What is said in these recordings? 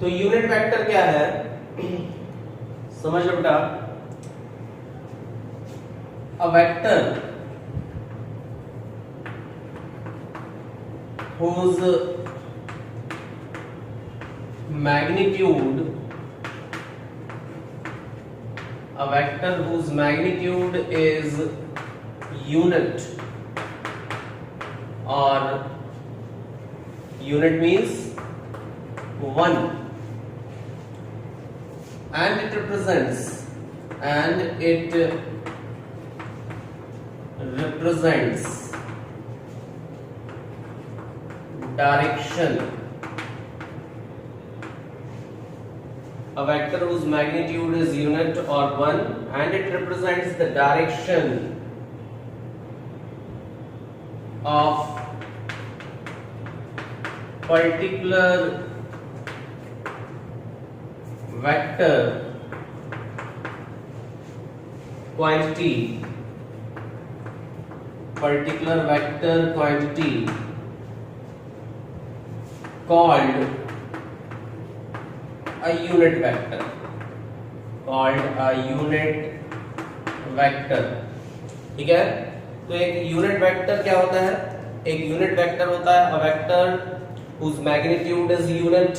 तो unit vector क्या है, समझ लो बेटा। A vector whose magnitude is unit, or unit means 1, and it represents direction. A vector whose magnitude is unit or 1 and it represents the direction of particular vector quantity called a unit vector, ठीक है। तो एक unit vector क्या होता है, एक unit vector होता है a vector whose magnitude is unit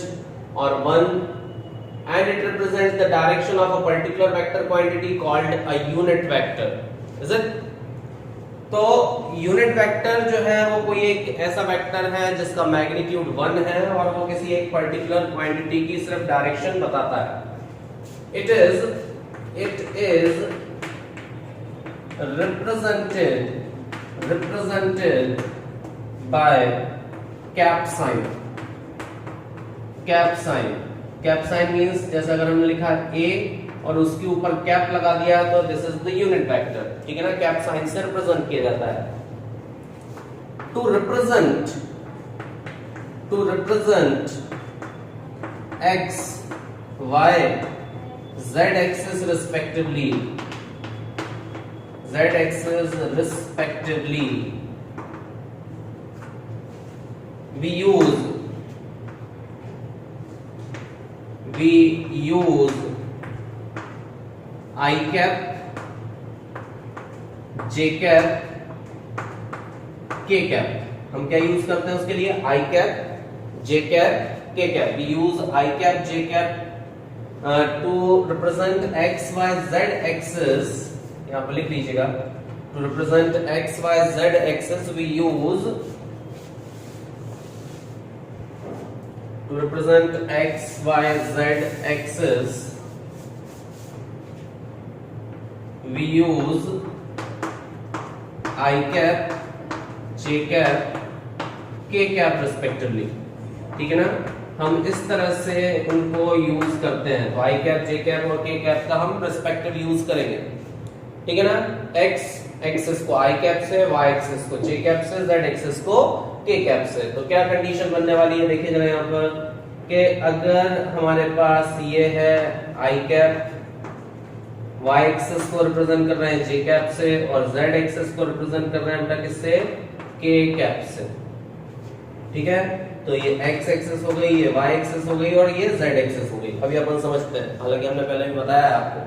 or 1 and it represents the direction of a particular vector quantity called a unit vector, is it? तो यूनिट वेक्टर जो है वो कोई एक ऐसा वेक्टर है जिसका मैग्नीट्यूड 1 है और वो किसी एक पर्टिकुलर क्वांटिटी की सिर्फ डायरेक्शन बताता है। It is represented by cap sign means जैसे अगर हमने लिखा a और उसके ऊपर कैप लगा दिया तो this is the unit vector, ठीक है ना। कैप साइन से रिप्रेजेंट किया जाता है। To represent x y z axis respectively we use I cap, J cap, K cap। हम क्या यूज करते हैं उसके लिए, I cap, J cap, K cap। We use I cap, J cap to represent x, y, z axis। यहाँ पर लिख लीजिएगा, to represent x, y, z axis we use I cap, J cap, K cap respectively, ठीक है ना। हम इस तरह से उनको यूज करते हैं। तो I cap, J cap और K cap का हम रेस्पेक्टिव यूज करेंगे, ठीक है ना। x एक्सिस को I cap से, y एक्सिस को J cap से, z एक्सिस को K cap से। तो क्या कंडीशन बनने वाली है, देखिए जरा यहाँ पर कि अगर हमारे पास ये है I cap, y एक्सिस को रिप्रेजेंट कर रहे हैं J cap से और z एक्सिस को रिप्रेजेंट कर रहे हैं बेटा किससे, K cap से, ठीक है। तो ये x एक्सिस हो गई, ये y एक्सिस हो गई और ये z एक्सिस हो गई। अभी अपन समझते हैं, हालांकि हमने पहले भी बताया है आपको।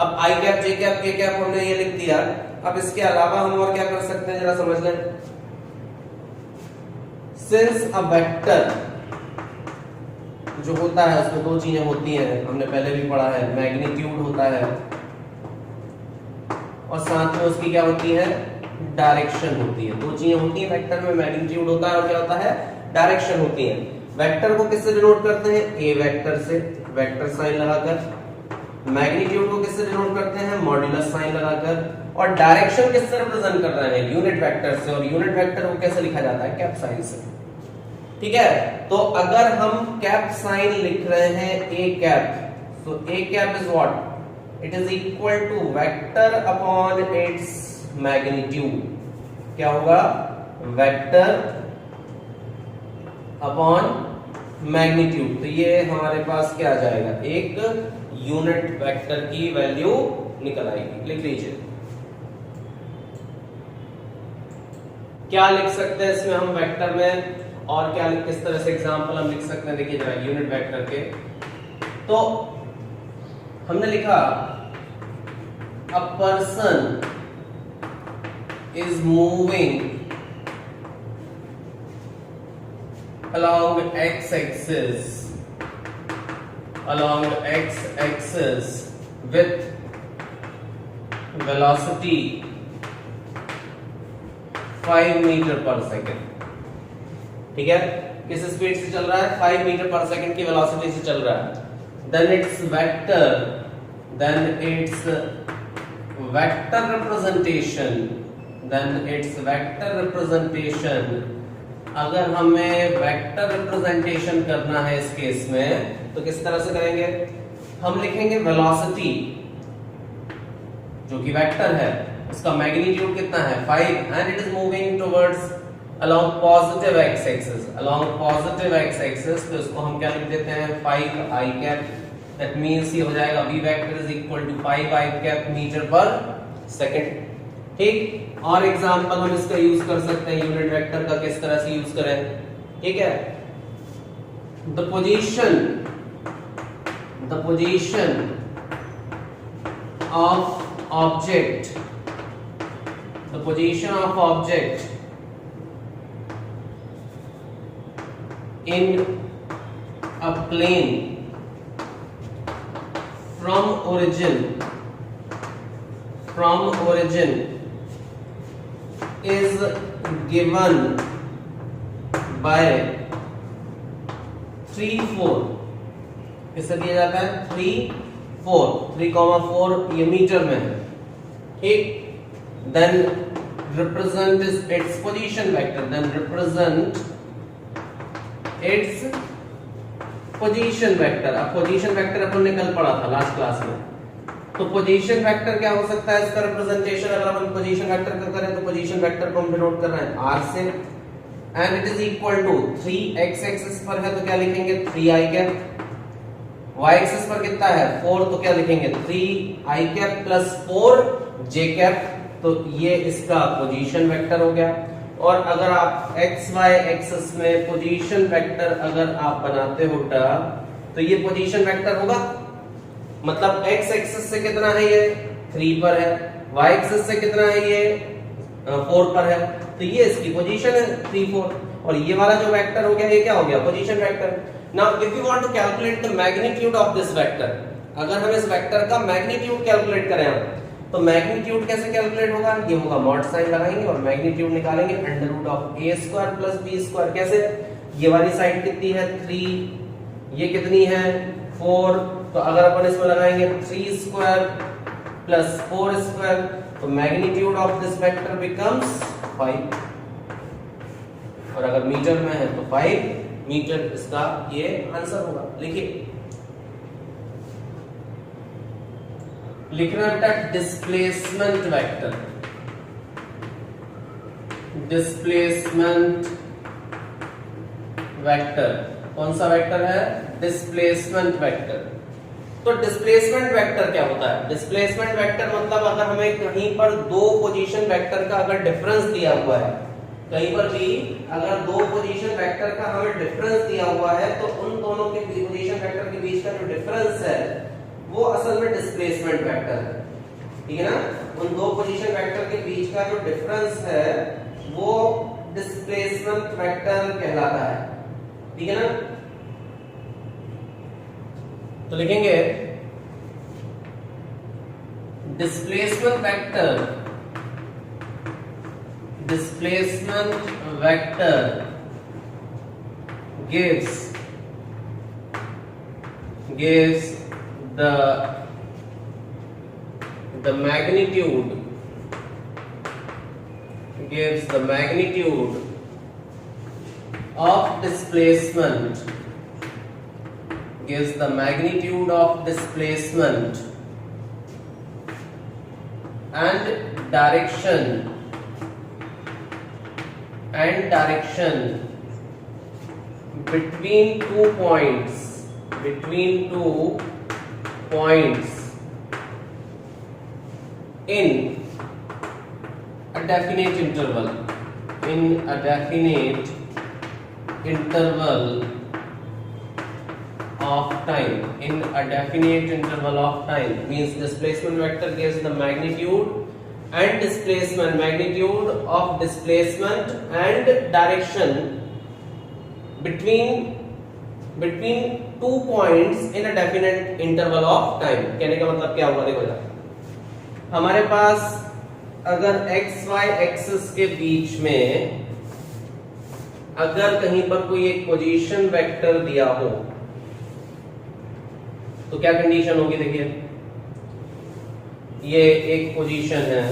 अब I cap, J cap, K cap हमने ये लिख दिया। अब इसके अलावा हम और क्या कर सकते हैं जरा समझ लें। सिंस अ वेक्टर जो होता है उसमें दो चीजें होती हैं, हमने पहले भी पढ़ा है, मैग्नीट्यूड होता है और साथ में उसकी क्या होती है, डायरेक्शन होती है। दो चीजें होती हैं वेक्टर में, मैग्नीट्यूड होता है और क्या होता है, डायरेक्शन होती है। वेक्टर को किससे डिनोट करते हैं, ए वेक्टर से, वेक्टर साइन लगाकर। मैग्नीट्यूड को किससे डिनोट करते हैं, मॉड्यूलस साइन लगाकर। और डायरेक्शन किससे रिप्रेजेंट कर रहे हैं, यूनिट वेक्टर से। और यूनिट वेक्टर को कैसे लिखा जाता है, कैप साइन से, ठीक है। तो अगर हम कैप साइन लिख रहे हैं ए कैप, तो A cap is what, it is equal to vector upon its magnitude. क्या होगा, वेक्टर अपॉन मैग्नीट्यूड। तो ये हमारे पास क्या आ जाएगा, एक यूनिट वेक्टर की वैल्यू निकल आएगी। लिख लीजिए, क्या लिख सकते हैं इसमें हम वेक्टर में, और क्या किस तरह से एग्जांपल हम लिख सकते हैं, देखिए जरा यूनिट वेक्टर के। तो हमने लिखा a person is moving along x axis with velocity 5 metre per second. ठीक है, किस स्पीड से चल रहा है? 5 मीटर पर सेकेंड की वेलोसिटी से चल रहा है। then its vector representation अगर हमें वेक्टर रिप्रेजेंटेशन करना है इस केस में तो किस तरह से करेंगे? हम लिखेंगे वेलोसिटी जो कि वेक्टर है, उसका मैग्नीट्यूड कितना है? 5 and it is moving towards along positive x axis तो इसको हम क्या लिख देते हैं? 5 i cap। दैट मींस ये हो जाएगा v vector is equal to 5 i cap metre per second. ठीक, और एग्जांपल हम इसका यूज कर सकते हैं यूनिट वेक्टर का, किस तरह से यूज करें? ठीक है, the position of object in a plane from origin is given by 3, 4। किससे दिया जाता है? 3, 4 ये मीटर में है। ठीक, then represent its position vector, its position vector. अब पोजीशन वेक्टर अपन ने कल पढ़ा था लास्ट क्लास में। तो पोजीशन वेक्टर क्या हो सकता है? इसका रिप्रेजेंटेशन अगर अपन पोजीशन वेक्टर का करें तो पोजीशन वेक्टर को हम डिनोट कर रहे हैं r से, and it is equal to 3 x axis पर है तो क्या लिखेंगे? 3 i कैप। y एक्सिस पर कितना है? 4 तो क्या लिखेंगे? 3 i cap plus 4 j cap. तो ये इसका पोजीशन वेक्टर हो गया। और अगर आप x y एक्सिस में पोजीशन वेक्टर अगर आप बनाते हो तो ये पोजीशन वेक्टर होगा, मतलब x एक्सिस से कितना है? ये 3 पर है, y एक्सिस से कितना है? ये 4 पर है, तो ये इसकी पोजीशन है 3, 4। और ये वाला जो वेक्टर हो गया ये क्या हो गया? Position vector. Now if you want to calculate the magnitude of this vector, अगर हम इस वेक्टर का मैग्नीट्यूड कैलकुलेट करें तो मैग्नीट्यूड कैसे कैलकुलेट होगा? ये होगा मॉड साइन लगाएंगे और मैग्नीट्यूड निकालेंगे under root of a square plus b square. कैसे? ये वाली साइड कितनी है? 3, ये कितनी है? 4। तो अगर अपन इसमें लगाएंगे 3 स्क्वायर प्लस 4 स्क्वायर तो magnitude of this vector becomes 5। और अगर मीटर में है तो 5 मीटर इसका ये आंसर होगा। लिखिए, लिखना बेटा डिस्प्लेसमेंट वेक्टर। कौन सा वेक्टर है? Displacement vector. तो डिस्प्लेसमेंट वेक्टर क्या होता है? डिस्प्लेसमेंट वेक्टर मतलब अगर हमें कहीं पर दो पोजीशन वेक्टर का अगर डिफरेंस दिया हुआ है, कहीं पर भी अगर दो पोजीशन वेक्टर का हमें डिफरेंस दिया हुआ है तो उन दोनों के पोजीशन वेक्टर के बीच का जो डिफरेंस है वो असल में डिस्प्लेसमेंट वेक्टर है। ठीक है ना? उन दो पोजीशन वेक्टर के बीच का जो डिफरेंस है वो डिस्प्लेसमेंट वेक्टर कहलाता है। ठीक है ना? तो लिखेंगे displacement vector gives the magnitude of displacement and direction between two points in a definite interval interval of time, in a definite interval of time, means displacement vector gives the magnitude and displacement, magnitude of displacement and direction between two points in a definite interval of time। कहने का मतलब क्या होगा, देखो जरा, हमारे पास अगर x y axis के बीच में अगर कहीं पर कोई एक पोजीशन वेक्टर दिया हो तो क्या कंडीशन होगी, देखिए ये एक पोजीशन है,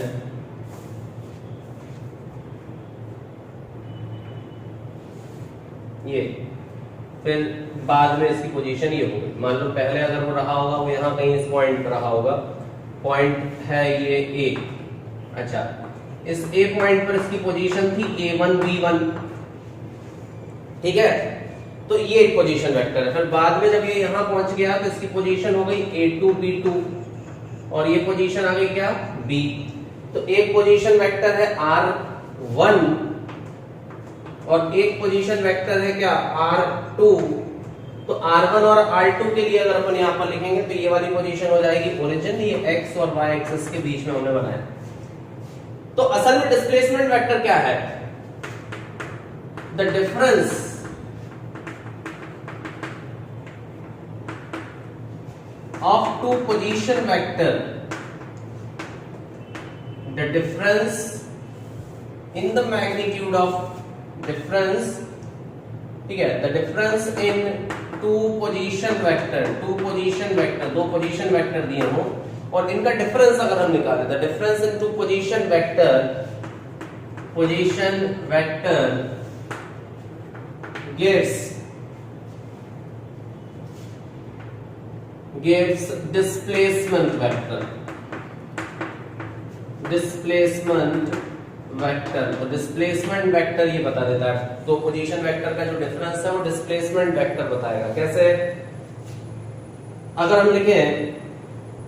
ये फिर बाद में इसकी पोजीशन ये होगी, मान लो पहले अगर वो रहा होगा, वो यहां कहीं इस पॉइंट पर रहा होगा, पॉइंट है ये A, अच्छा इस A पॉइंट पर इसकी पोजीशन थी A1 B1, ठीक है, तो ये एक पोजीशन वेक्टर है। फिर बाद में जब ये यहां पहुंच गया तो इसकी पोजीशन हो गई A2 B2 और ये पोजीशन आ गई क्या B। तो एक पोजीशन वेक्टर है R1 और एक पोजीशन वेक्टर है क्या R2। तो R1 और R2 के लिए अगर अपन यहां पर लिखेंगे तो ये वाली पोजीशन हो जाएगी ओरिजिन, ये x और y एक्सिस के बीच में हमने बनाया। तो असल में डिस्प्लेसमेंट वेक्टर क्या है, the difference of two position vector, the difference in the magnitude of difference, ठीक है, the difference in two position vector, दो पोजीशन वेक्टर दिए हो और इनका डिफरेंस अगर हम निकालें, the difference in two position vector gives displacement vector। तो डिस्प्लेसमेंट वेक्टर ये बता देता है, तो पोजीशन वेक्टर का जो डिफरेंस है वो डिस्प्लेसमेंट वेक्टर बताएगा। कैसे, अगर हम लिखें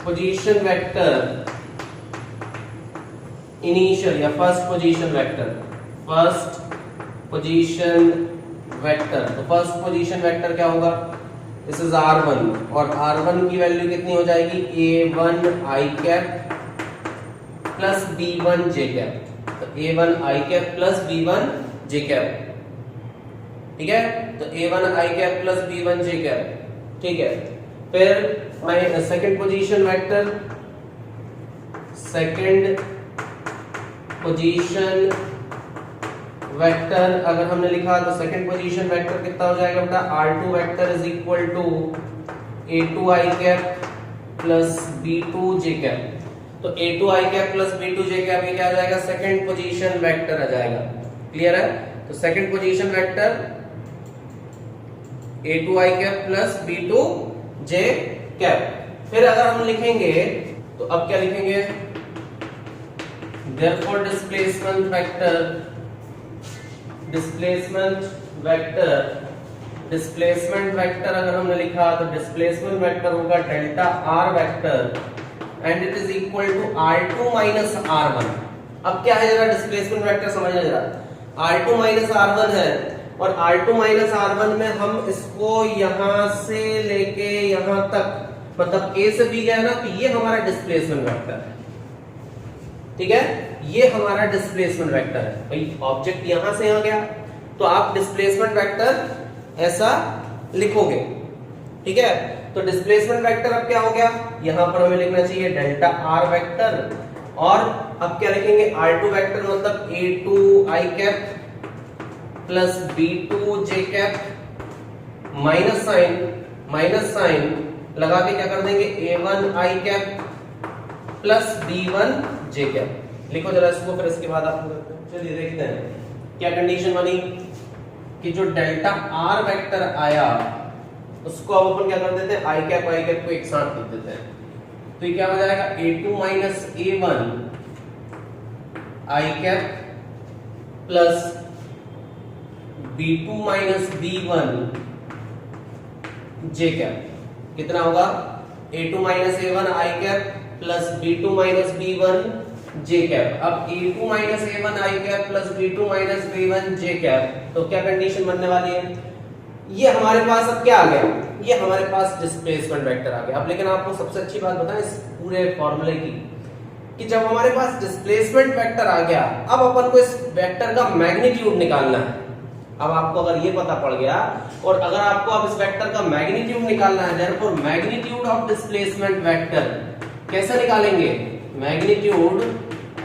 पोजीशन वेक्टर इनिशियल या फर्स्ट पोजीशन वेक्टर, तो फर्स्ट पोजीशन वेक्टर क्या होगा, दिस इज R1 और R1 की वैल्यू कितनी हो जाएगी A1 I cap plus B1 J cap. तो A1 I cap plus B1 J cap, ठीक है, तो A1 I cap plus B1 J cap, ठीक है। फिर सेकंड पोजीशन वेक्टर अगर हमने लिखा तो सेकंड पोजीशन वेक्टर कितना हो जाएगा बेटा, R2 vector is equal to A2 I cap plus B2 J cap. तो A2 I cap plus B2 J cap ये क्या आ जाएगा, सेकंड पोजीशन वेक्टर आ जाएगा। क्लियर है, तो second position vector A2 I cap plus B2 J cap. फिर अगर हम लिखेंगे तो अब क्या लिखेंगे, therefore displacement वेक्टर अगर हमने लिखा तो डिस्प्लेसमेंट वेक्टर होगा delta R vector and it is equal to R2 minus R1। अब क्या है जरा डिस्प्लेसमेंट वेक्टर समझना जरा, R2 माइनस R1 है और R2 माइनस R1 में हम इसको यहां से लेके यहां तक, मतलब A से B गया ना, तो ये हमारा डिस्प्लेसमेंट वेक्टर है, ठीक है, ये हमारा डिस्प्लेसमेंट वेक्टर है। भाई ऑब्जेक्ट यहां से यहां गया तो आप डिस्प्लेसमेंट वेक्टर ऐसा लिखोगे, ठीक है। तो डिस्प्लेसमेंट वेक्टर अब क्या हो गया, यहां पर हमें लिखना चाहिए डेल्टा R वेक्टर और अब क्या लिखेंगे R2 वेक्टर मतलब A2 I cap plus B2 J cap minus sign लगा के क्या कर देंगे A1 I cap plus B1 J cap. लिखो जरा इसको, फिर इसके बाद आप चलिए देखते हैं क्या कंडीशन बनी कि जो डेल्टा R वेक्टर आया उसको अब अपन क्या कर देते हैं I कैप को एक साथ लिख देते हैं। तो ये क्या हो जाएगा A2 minus A1 I cap plus B2 minus B1 J cap. कितना होगा A2 minus A1 I cap plus B2 minus B1 J cap. अब a2 minus a1 I cap plus b2 minus b1 J cap, तो क्या condition बनने वाली है? ये हमारे पास अब क्या आ गया, ये हमारे पास डिस्प्लेसमेंट वेक्टर आ गया। अब लेकिन आपको सबसे अच्छी बात बताएं इस पूरे फॉर्मूले की, कि जब हमारे पास डिस्प्लेसमेंट वेक्टर आ गया, अब अपन को इस वेक्टर का मैग्नीट्यूड निकालना है। अब आपको अगर ये पता पड़ गया और अगर आपको अब इस वेक्टर का मैग्नीट्यूड निकालना है, therefore magnitude of displacement vector कैसे निकालेंगे? मैग्नीट्यूड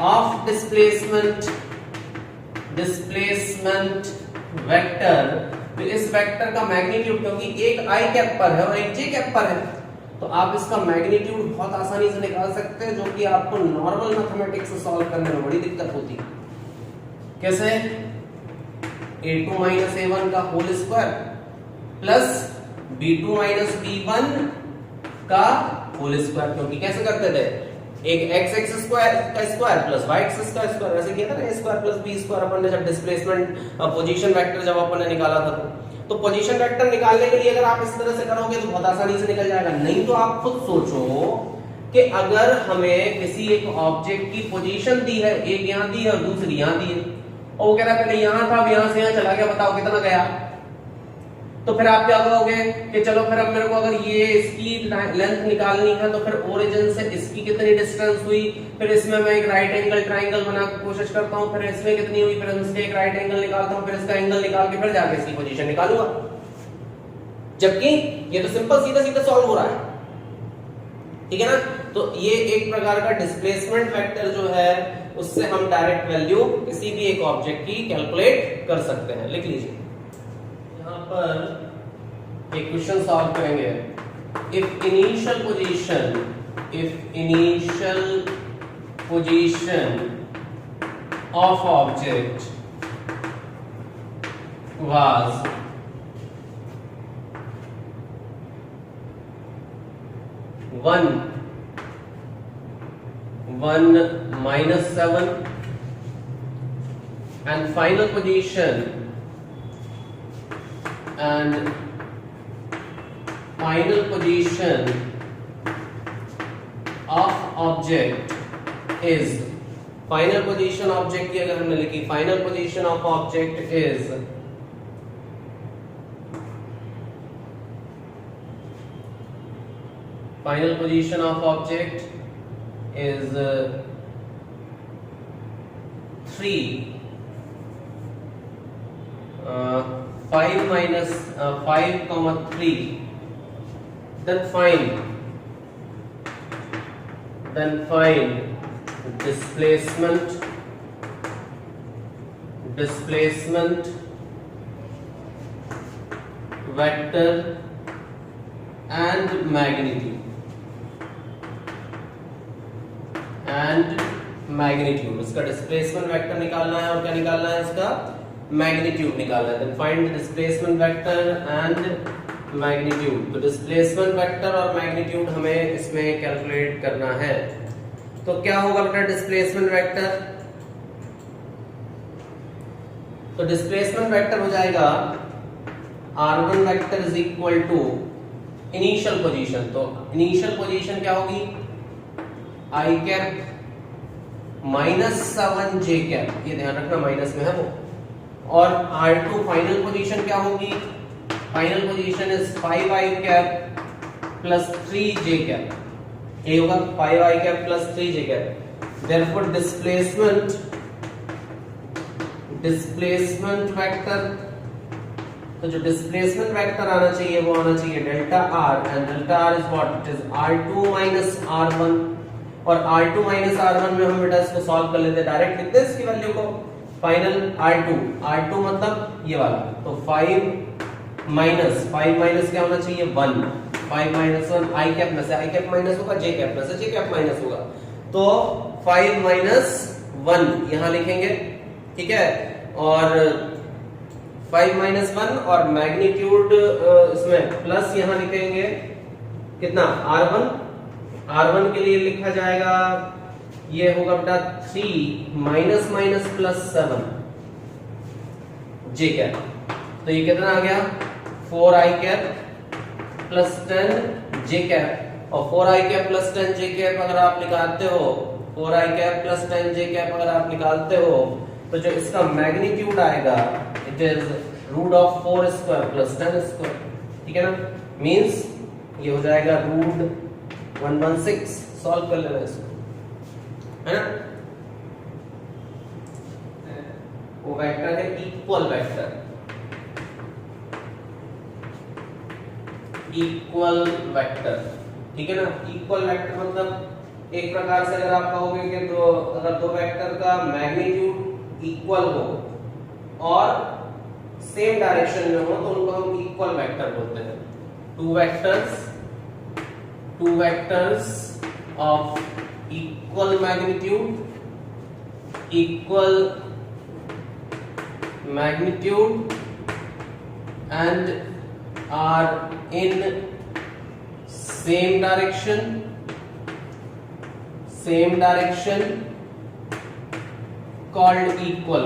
ऑफ डिस्प्लेसमेंट वेक्टर, तो इस वेक्टर का मैग्नीट्यूड, क्योंकि एक आई कैप पर है और एक जे कैप पर है, तो आप इसका मैग्नीट्यूड बहुत आसानी से निकाल सकते हैं, जो कि आपको नॉर्मल मैथमेटिक्स से सॉल्व करने में बड़ी दिक्कत होती है। कैसे? a2 माइनस a1 का whole square plus b2 minus b1 का होल स्क्वायर, क्योंकि कैसे करते थे, एक x स्क्वायर का स्क्वायर प्लस y का स्क्वायर, ऐसे किया था ना, a square plus b square. अपन ने जब डिस्प्लेसमेंट पोजीशन वेक्टर जब अपन ने निकाला था, तो पोजीशन वेक्टर निकालने के लिए अगर आप इस तरह से करोगे तो बहुत आसानी से निकल जाएगा। नहीं तो आप खुद सोचो कि अगर हमें किसी एक ऑब्जेक्ट की पोजीशन दी है, एक यहां दी है और दूसरी यहां दी है, और वो कह रहा है पहले यहां था, अब यहां से यहां चला गया, बताओ कितना गया? तो फिर आप क्या करोगे कि चलो फिर अब मेरे को अगर ये इसकी लेंथ निकालनी है, तो फिर ओरिजिन से इसकी कितनी डिस्टेंस हुई, फिर इसमें मैं एक राइट एंगल ट्रायंगल बनाने की कोशिश करता हूं, फिर इसमें कितनी हुई, फिर इससे एक राइट एंगल निकालता हूं, फिर इसका एंगल निकाल के फिर जाके इसकी पोजीशन निकालूंगा। जबकि ये तो सिंपल सीधा सीधा सॉल्व हो रहा है, ठीक है ना? तो ये एक प्रकार का डिस्प्लेसमेंट वेक्टर जो है, उससे हम डायरेक्ट वैल्यू किसी भी एक ऑब्जेक्ट की कैलकुलेट कर सकते हैं। लिख लीजिए, यहां पर एक क्वेश्चन सॉल्व करेंगे। If initial position of object was 1 minus 7 and final position of object is, final position object की अगर हमने लिखी, final position of object is final position of object is 3 5 minus 5 comma 3, then find displacement vector and magnitude इसका displacement vector निकालना है और क्या निकालना है, इसका मैग्नीट्यूड निकालना है। Then find displacement vector and magnitude. तो डिस्प्लेसमेंट वेक्टर और मैग्नीट्यूड हमें इसमें कैलकुलेट करना है। तो क्या होगा बेटा डिस्प्लेसमेंट वेक्टर? तो डिस्प्लेसमेंट वेक्टर हो जाएगा r1 vector is equal to initial position. तो इनिशियल पोजीशन क्या होगी, I cap minus 7 J cap, ये ध्यान रखना माइनस में है वो, और r2 फाइनल पोजीशन क्या होगी, final position is 5 I cap plus 3 J cap, ये होगा 5 आई कैप प्लस 3 जे कैप। देयरफॉर डिस्प्लेसमेंट वेक्टर, तो जो डिस्प्लेसमेंट वेक्टर आना चाहिए वो आना चाहिए delta R, and delta R is what, it is r2 minus r1, और r2 माइनस r1 में हम बेटा इसको सॉल्व कर लेते हैं, डायरेक्ट लिखते हैं इसकी वैल्यू को। फाइनल r2 मतलब ये वाला, तो 5 माइनस क्या होना चाहिए 1, 5 माइनस 1 आई कैप में से आई कैप माइनस होगा, जे कैप में से जे कैप माइनस होगा, तो 5 माइनस 1 यहां लिखेंगे, ठीक है, और 5 माइनस 1 और मैग्नीट्यूड इसमें प्लस यहां लिखेंगे कितना r1 के लिए लिखा जाएगा, ये होगा बेटा 3 minus minus plus 7 J cap. तो ये कितना आ गया 4 आई कैप प्लस 10 जे कैप, और 4 आई कैप प्लस 10 जे कैप अगर आप निकालते हो 4i cap plus 10j cap अगर आप निकालते हो तो जो इसका मैग्नीट्यूड आएगा it is root of 4 square plus 10 square, ठीक है ना, मींस ये हो जाएगा रूट 116। सॉल्व कर लेना इसको, है ना। वो वेक्टर है इक्वल वेक्टर, इक्वल वेक्टर, ठीक है ना। इक्वल वेक्टर मतलब एक प्रकार से अगर आप कहोगे कि अगर दो वेक्टर का मैग्नीट्यूड इक्वल हो और सेम डायरेक्शन में हो तो उनको हम इक्वल वेक्टर बोलते हैं। Two vectors of equal magnitude and are in same direction called equal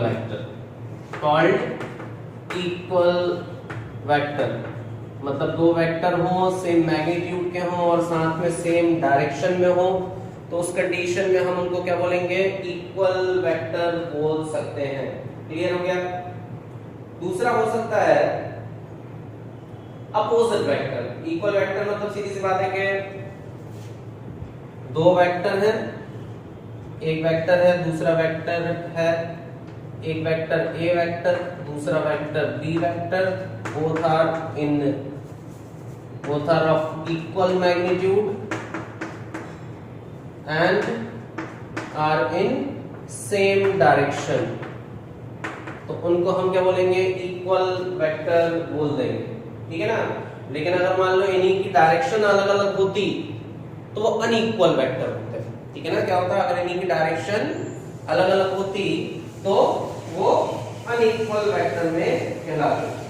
vector। मतलब दो वेक्टर हो, सेम मैग्नीट्यूड के हो और साथ में सेम डायरेक्शन में हो तो उस कंडीशन में हम उनको क्या बोलेंगे, इक्वल वेक्टर बोल सकते हैं। क्लियर हो गया। दूसरा हो सकता है अपोजिट वेक्टर। इक्वल वेक्टर मतलब सीधी सी बात है कि दो वेक्टर हैं, एक वेक्टर है दूसरा वेक्टर है, एक वेक्टर ए वेक्टर दूसरा vector B vector, both are of equal magnitude and are in same direction, तो उनको हम क्या बोलेंगे, इक्वल वेक्टर बोल देंगे, ठीक है ना। लेकिन अगर मान लो इन्हीं की डायरेक्शन अलग अलग होती तो वो अनइक्वल वेक्टर होते हैं, ठीक है ना। क्या होता है, अगर इन्हीं की डायरेक्शन अलग अलग होती तो वो अनइक्वल वेक्टर में कहलाते हैं।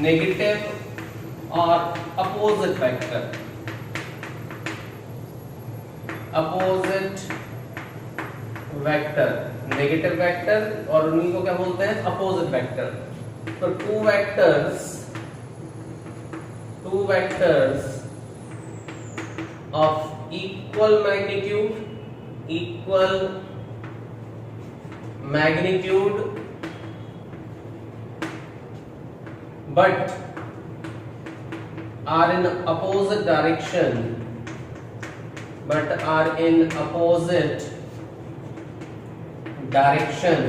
नेगेटिव और अपोजिट वेक्टर, नेगेटिव वेक्टर और उन्हीं को क्या बोलते हैं, अपोजिट वेक्टर। तो two vectors of equal magnitude but are in opposite direction,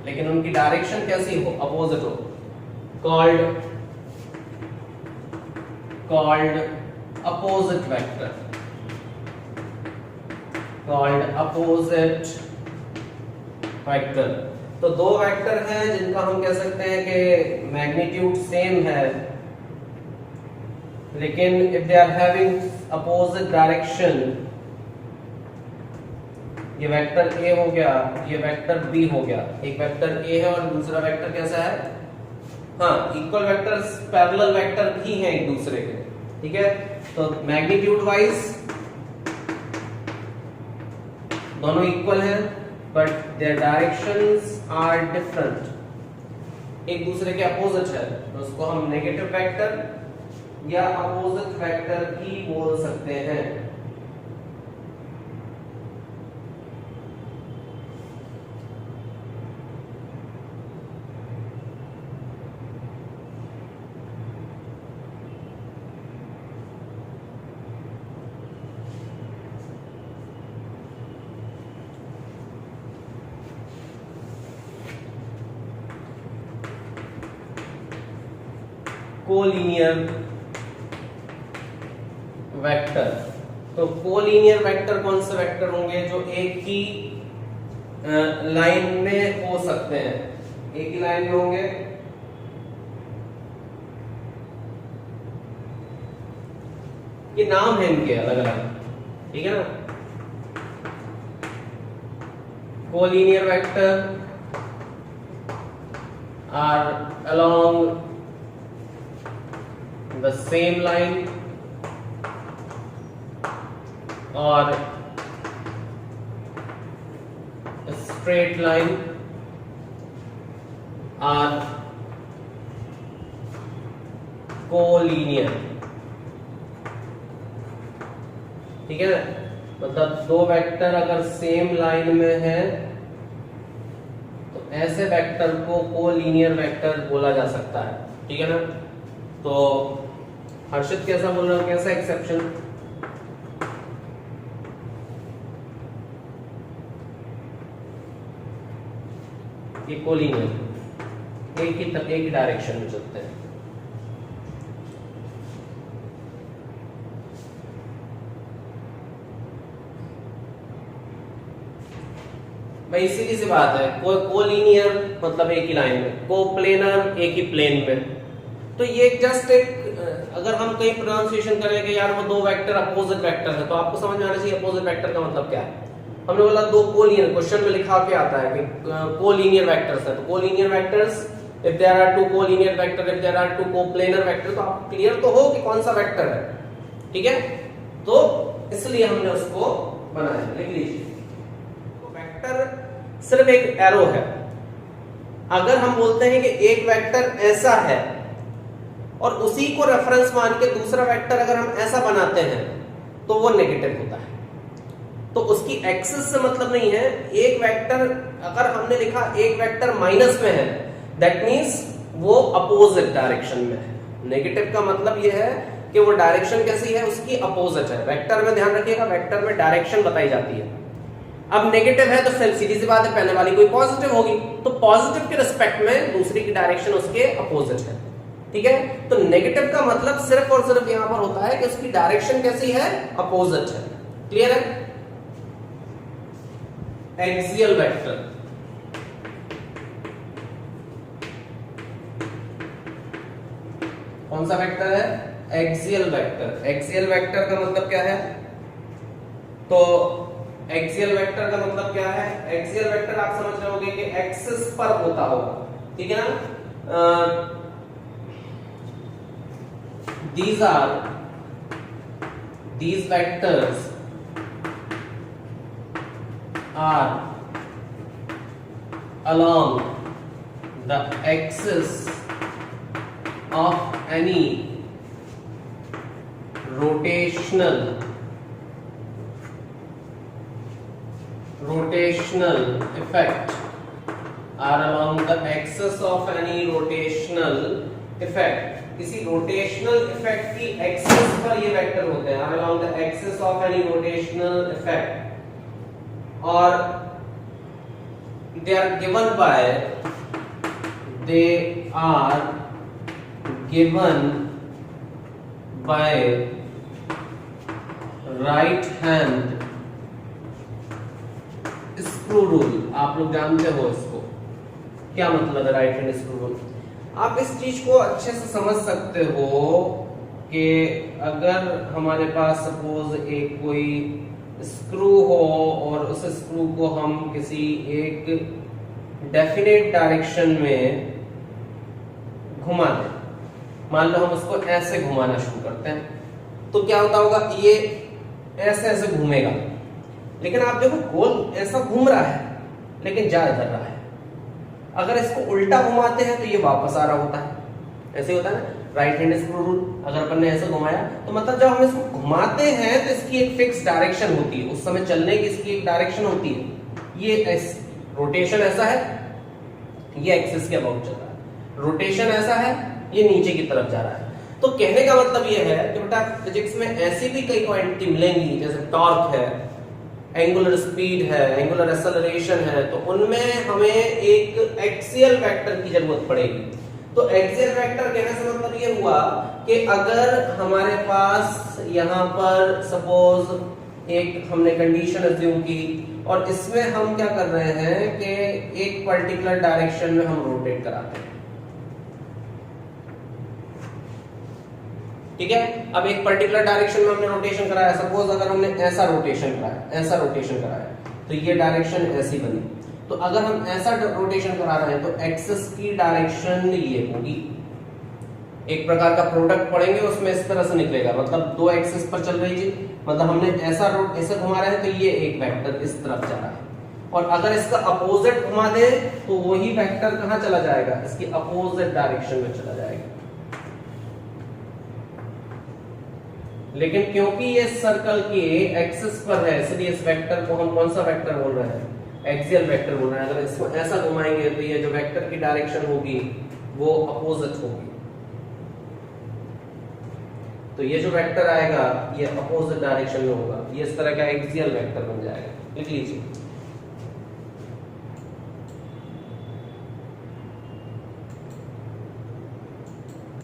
लेकिन उनकी डायरेक्शन कैसी हो, अपोजिट हो, called opposite vector। तो दो वेक्टर हैं जिनका हम कह सकते हैं कि मैग्नीट्यूड सेम है, लेकिन if they are having opposite direction, ये वेक्टर ए हो गया, ये वेक्टर बी हो गया, एक वेक्टर ए है और दूसरा वेक्टर कैसा है, हाँ, इक्वल वेक्टर्स पैरेलल वेक्टर भी हैं एक दूसरे के, ठीक है। तो मैग्नीट्यूड वाइज दोनों इक्वल हैं but their directions are different, एक दूसरे के अपोजिट है, तो उसको हम नेगेटिव वेक्टर या अपोजिट वेक्टर भी बोल सकते हैं। कोलिनियर वेक्टर, तो कोलिनियर वेक्टर कौन से वेक्टर होंगे, जो एक ही लाइन में हो सकते हैं, एक ही लाइन में होंगे, ये नाम है इनके अलग अलग, ठीक है ना। Collinear vector are along the same line or a straight line are collinear, ठीक है। मतलब दो वेक्टर अगर सेम लाइन में है तो ऐसे वेक्टर को कोलिनियर वेक्टर बोला जा सकता है, ठीक है ना। तो हर्षित कैसा बोल रहा हूं, कैसा एक्सेप्शन? ये कोलिनियर एक ही डायरेक्शन में चलते हैं। भाई सीधी सी बात है, कोलिनियर मतलब एक ही लाइन में, कोप्लेनर एक ही प्लेन में। तो ये जस्ट एक, अगर हम कहीं प्रोनाउंसिएशन करें कि यार वो दो वेक्टर अपोजिट वेक्टर है, तो आपको समझ में आना चाहिए अपोजिट वेक्टर का मतलब क्या है। हमने बोला दो कोलिनियर, क्वेश्चन में लिखा के आता है कि कोलिनियर वेक्टर्स है, तो collinear vectors if there are two collinear vector, if there are two coplanar vector, तो आप क्लियर तो हो कि कौन सा वेक्टर है, ठीक है। तो इसलिए हमने उसको बनाया, लिख लीजिए। तो वेक्टर सिर्फ एक एरो है। अगर हम बोलते हैं कि एक वेक्टर ऐसा है और उसी को रेफरेंस मान के दूसरा वेक्टर अगर हम ऐसा बनाते हैं तो वो नेगेटिव होता है। तो उसकी एक्सिस से मतलब नहीं है। एक वेक्टर अगर हमने लिखा एक वेक्टर माइनस में है, दैट मींस वो अपोजिट डायरेक्शन में है। नेगेटिव का मतलब ये है कि वो डायरेक्शन कैसी है, उसकी अपोजिट है। वेक्टर में ध्यान रखिएगा, वेक्टर में डायरेक्शन बताई जाती है। अब नेगेटिव है तो फिर सीधी सी बात है, पहले वाली कोई पॉजिटिव होगी, तो पॉजिटिव के रिस्पेक्ट में दूसरी की डायरेक्शन उसके अपोजिट है, ठीक है। तो नेगेटिव का मतलब सिर्फ और सिर्फ यहां पर होता है कि उसकी डायरेक्शन कैसी है, अपोजिट है। क्लियर है? एक्सियल वेक्टर, कौन सा वेक्टर है? Axial vector. एक्सियल वेक्टर का मतलब क्या है? तो एक्सियल वेक्टर का मतलब क्या है? एक्सियल वेक्टर आप समझ रहे होंगे कि एक्सिस पर होता होगा, ठीक है ना। these vectors are along the axis of any rotational effect, are along the axis of any rotational effect, किसी रोटेशनल इफेक्ट की एक्सिस पर ये वेक्टर होते हैं, along the axis of any rotational effect, और they are given by right hand screw rule. आप लोग जानते हो इसको, क्या मतलब है राइट हैंड स्क्रू रूल? आप इस चीज को अच्छे से समझ सकते हो कि अगर हमारे पास सपोज एक कोई स्क्रू हो और उस स्क्रू को हम किसी एक डेफिनेट डायरेक्शन में घुमा दें, मान लो हम उसको ऐसे घुमाना शुरू करते हैं, तो क्या होता होगा, ये ऐसे ऐसे घूमेगा, लेकिन आप देखो गोल ऐसा घूम रहा है लेकिन जा इधर रहा है। अगर इसको उल्टा घुमाते हैं तो ये वापस आ रहा होता है, ऐसे होता है ना राइट हैंड स्क्रू रूल। अगर अपन ने ऐसे घुमाया तो मतलब जब हम इसको घुमाते हैं तो इसकी एक फिक्स डायरेक्शन होती है, उस समय चलने की इसकी एक डायरेक्शन होती है। ये रोटेशन ऐसा है, ये एक्सिस के अबाउट चल रहा है, रोटेशन ऐसा है, ये नीचे की तरफ जा रहा है। तो कहने का मतलब ये है कि बेटा फिजिक्स में ऐसी भी कई क्वांटिटी मिलेंगी, जैसे टॉर्क है, एंगुलर स्पीड है, एंगुलर एक्सेलरेशन है, तो उनमें हमें एक एक्सियल वेक्टर की जरूरत पड़ेगी। तो एक्सियल वेक्टर कहने से मतलब ये हुआ कि अगर हमारे पास यहाँ पर सपोज एक हमने कंडीशन अज्यूम की और इसमें हम क्या कर रहे हैं कि एक पर्टिकुलर डायरेक्शन में हम रोटेट कराते हैं, ठीक है। अब एक पर्टिकुलर डायरेक्शन में हमने रोटेशन कराया, सपोज अगर हमने ऐसा रोटेशन कराया तो ये डायरेक्शन ऐसी बनी। तो अगर हम ऐसा रोटेशन करा रहे हैं तो एक्सिस की डायरेक्शन ये होगी। एक प्रकार का प्रोडक्ट पढ़ेंगे उसमें इस तरह से निकलेगा, मतलब दो एक्सिस पर चल रही थी, मतलब हमने ऐसे घुमा रहे हैं तो ये एक वेक्टर इस तरफ जा रहा है। और अगर इसका अपोजिट घुमा दे तो वही वेक्टर कहां चला जाएगा, इसकी अपोजिट डायरेक्शन में चला जाएगा। लेकिन क्योंकि ये सर्कल के एक्सिस पर है इसलिए इस वेक्टर को हम कौन सा वेक्टर बोल रहे हैं, एक्सियल वेक्टर बोल रहे हैं। अगर इसको ऐसा घुमाएंगे तो ये जो वेक्टर की डायरेक्शन होगी वो अपोजिट होगी, तो ये जो वेक्टर आएगा ये अपोजिट डायरेक्शन में होगा, ये इस तरह का एक्सियल वेक्टर बन जाएगा। लिख लीजिए